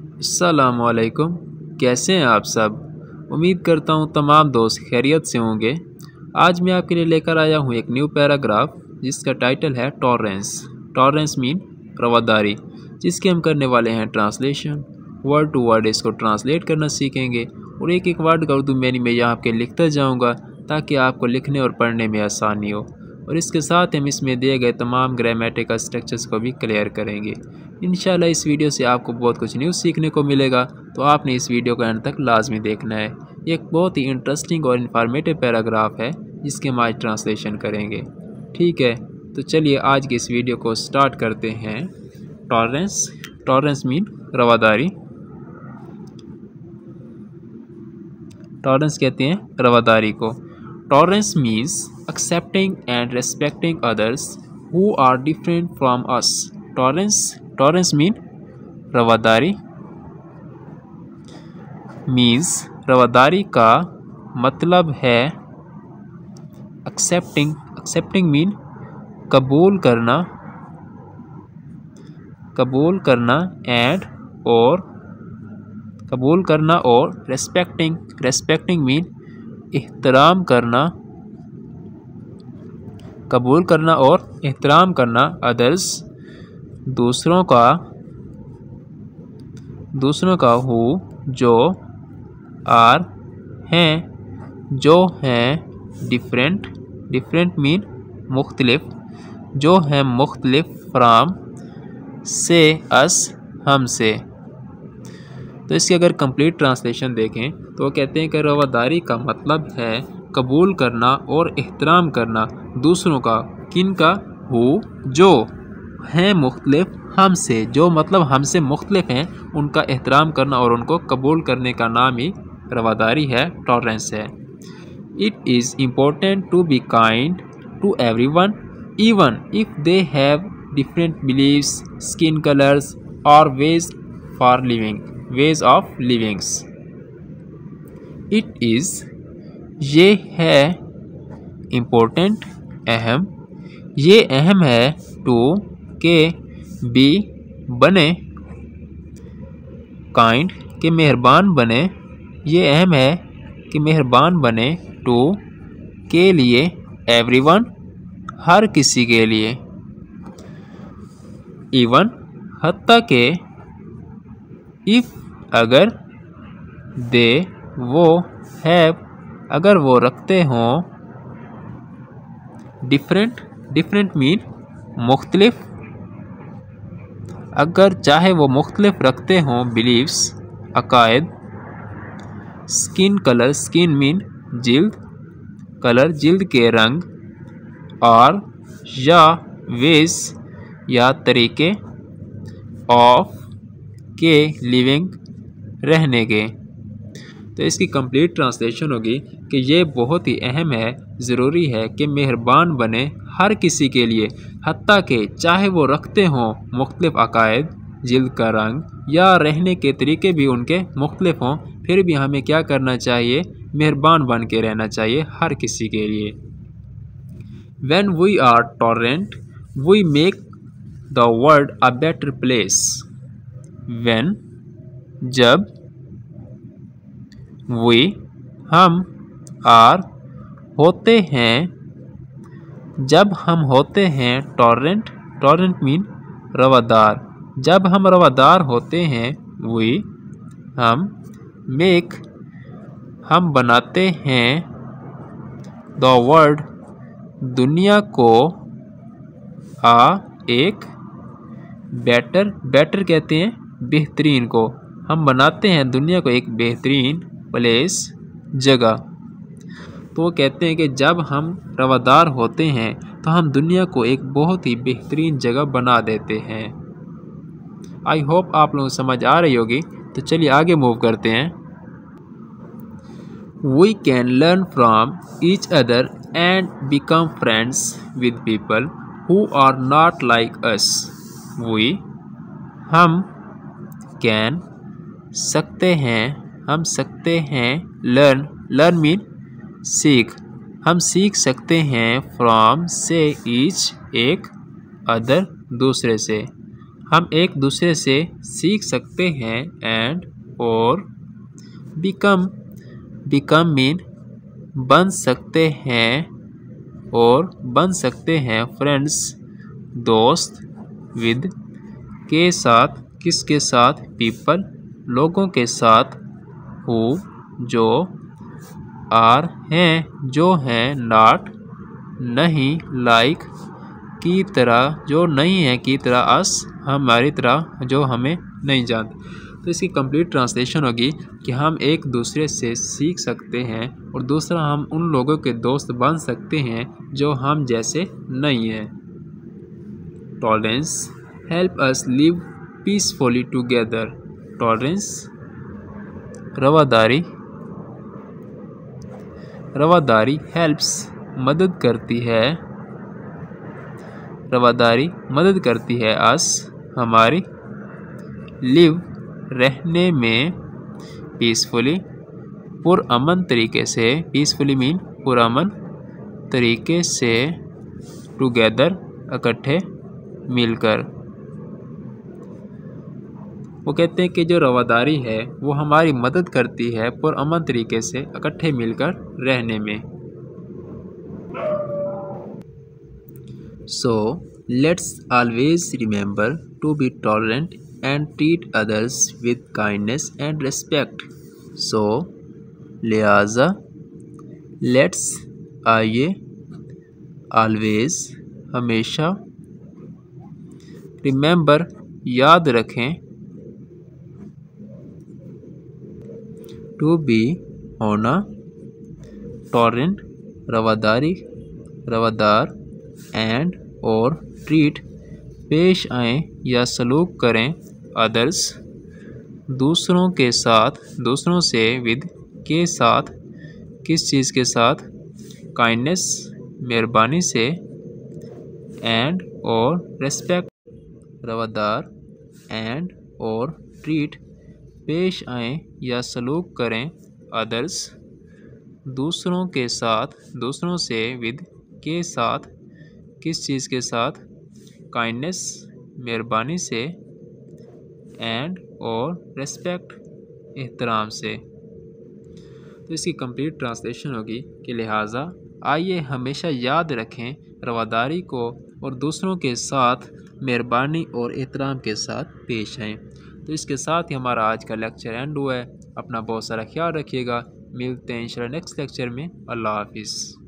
अस्सलामुअलैकुम। कैसे हैं आप सब। उम्मीद करता हूँ तमाम दोस्त खैरियत से होंगे। आज मैं आपके लिए लेकर आया हूँ एक न्यू पैराग्राफ जिसका टाइटल है टॉलरेंस। टॉलरेंस मीन रवादारी, जिसके हम करने वाले हैं ट्रांसलेशन। वर्ड टू वर्ड इसको ट्रांसलेट करना सीखेंगे और एक एक वर्ड का उर्दू मीनिंग में यहाँ आपके लिखता जाऊँगा ताकि आपको लिखने और पढ़ने में आसानी हो। और इसके साथ हम इसमें दिए गए तमाम ग्रामेटिकल स्ट्रक्चर्स को भी क्लियर करेंगे। इंशाल्लाह इस वीडियो से आपको बहुत कुछ न्यूज़ सीखने को मिलेगा, तो आपने इस वीडियो को एंड तक लाजमी देखना है। ये एक बहुत ही इंटरेस्टिंग और इन्फॉर्मेटिव पैराग्राफ है जिसके हम आज ट्रांसलेशन करेंगे। ठीक है, तो चलिए आज की इस वीडियो को स्टार्ट करते हैं। टॉलरेंस, टॉलरेंस मीन रवादारी। टॉलरेंस कहते हैं रवादारी को। Tolerance means accepting and respecting others who are different from us. Tolerance mean रवादारी। means रवादारी का मतलब है accepting mean कबूल करना और respecting mean एहतराम करना, कबूल करना और एहतराम करना। अदर्स दूसरों का हु जो, आर हैं डिफरेंट मीन मुख्तलिफ, जो हैं मुख्तलिफ, फ्राम से, अस हमसे। तो इसकी अगर कंप्लीट ट्रांसलेशन देखें तो वो कहते हैं कि रवादारी का मतलब है कबूल करना और एहतराम करना दूसरों का। किन का? हु जो हैं मुख्तलिफ, हमसे जो मतलब हमसे मुख्तलिफ हैं उनका एहतराम करना और उनको कबूल करने का नाम ही रवादारी है, टॉलरेंस है। It is important to be kind to everyone even if they have different beliefs, skin colours और ways of livings. It is ये है, इम्पोर्टेंट अहम, ये अहम है, टू के, बी बने, काइंड के मेहरबान बने, ये अहम है कि मेहरबान बने, टू के लिए, एवरीवन हर किसी के लिए, इवन हत्ता के, इफ़ अगर, दे वो, हैव अगर वो रखते हों, डिफरेंट मीन मुख्तलिफ, अगर चाहे वो मुख्तलिफ रखते हों, बिलीव्स अकायद, स्किन कलर, स्किन मीन जिल्द, कलर जिल्द के रंग, और या वेज या तरीके, ऑफ के लिविंग रहने के। तो इसकी कंप्लीट ट्रांसलेशन होगी कि ये बहुत ही अहम है, ज़रूरी है कि मेहरबान बने हर किसी के लिए, हत्ता के चाहे वो रखते हों मुख्तलिफ अकायद, जिल्द का रंग या रहने के तरीके भी उनके मुख्तलिफ हों, फिर भी हमें क्या करना चाहिए? मेहरबान बन के रहना चाहिए हर किसी के लिए। When we are tolerant, we make the world a better place. When जब, we हम, आर होते हैं, जब हम होते हैं, टॉलरेंट मीन रवादार, जब हम रवादार होते हैं, we हम, मेक हम बनाते हैं, the world दुनिया को, एक, बेटर कहते हैं बेहतरीन को, हम बनाते हैं दुनिया को एक बेहतरीन प्लेस जगह। तो वो कहते हैं कि जब हम रवादार होते हैं तो हम दुनिया को एक बहुत ही बेहतरीन जगह बना देते हैं। आई होप आप लोगों को समझ आ रही होगी। तो चलिए आगे मूव करते हैं। We can learn from each other and become friends with people who are not like us. We हम, कैन सकते हैं, हम सकते हैं, लर्न मीन सीख, हम सीख सकते हैं, फ्रॉम से, ईच एक, अदर दूसरे से, हम एक दूसरे से सीख सकते हैं एंड और बिकम मीन बन सकते हैं और बन सकते हैं फ्रेंड्स दोस्त विद के साथ किसके साथ पीपल लोगों के साथ हु जो आर हैं जो हैं नॉट नहीं लाइक की तरह जो नहीं है की तरह अस हमारी तरह जो हमें नहीं जानते। तो इसकी कंप्लीट ट्रांसलेशन होगी कि हम एक दूसरे से सीख सकते हैं और दूसरा हम उन लोगों के दोस्त बन सकते हैं जो हम जैसे नहीं हैं। Tolerance help us live peacefully together. Tolerance रवादारी हेल्प्स मदद करती है अस हमारी लिव रहने में पीसफुली पुरअमन तरीके से पीसफुली मीन पुरअमन तरीके से टुगेदर इकट्ठे मिलकर। वो कहते हैं कि जो रवादारी है वो हमारी मदद करती है पुरअमन तरीके से इकट्ठे मिलकर रहने में। So let's always remember to be tolerant and treat others with kindness and respect. So लिहाजा let's आइए always हमेशा remember याद रखें to be होना tolerant रवादार एंड और ट्रीट पेश आएँ या सलूक करें अदर्स दूसरों के साथ दूसरों से विद के साथ किस चीज़ के साथ काइंडनेस मेहरबानी से एंड और रेस्पेक्ट रवादार एंड और ट्रीट पेश आएँ या सलूक करें अदर्स दूसरों के साथ दूसरों से विद के साथ किस चीज़ के साथ काइंडनेस मेहरबानी से एंड और रेस्पेक्ट एहतराम से। तो इसकी कंप्लीट ट्रांसलेशन होगी कि लिहाजा आइए हमेशा याद रखें रवादारी को और दूसरों के साथ मेहरबानी और एहतराम के साथ पेश आएँ। तो इसके साथ ही हमारा आज का लेक्चर एंड हुआ है। अपना बहुत सारा ख्याल रखिएगा। मिलते हैं इंशाल्लाह नेक्स्ट लेक्चर में। अल्लाह हाफिज़।